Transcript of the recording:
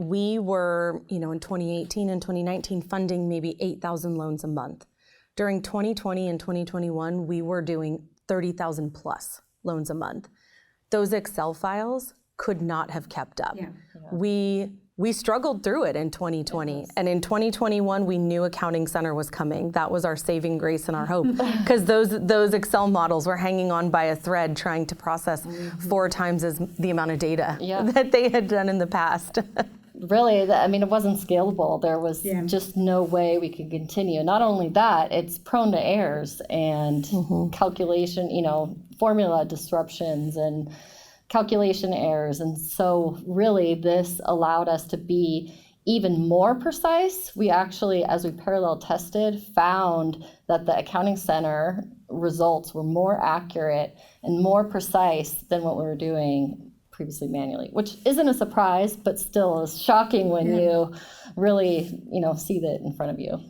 we were, in 2018 and 2019 funding maybe 8,000 loans a month. During 2020 and 2021, we were doing 30,000 plus loans a month. Those Excel files could not have kept up. Yeah. We struggled through it in 2020. Yes. And in 2021, we knew Accounting Center was coming. That was our saving grace and our hope, because those Excel models were hanging on by a thread trying to process 4 times as the amount of data that they had done in the past. Really, it wasn't scalable. There was just no way we could continue. Not only that, it's prone to errors and calculation, formula disruptions and calculation errors. And so really this allowed us to be even more precise. We actually, as we parallel tested, found that the Accounting Center results were more accurate and more precise than what we were doing previously manually, which isn't a surprise, but still is shocking when you really, see that in front of you.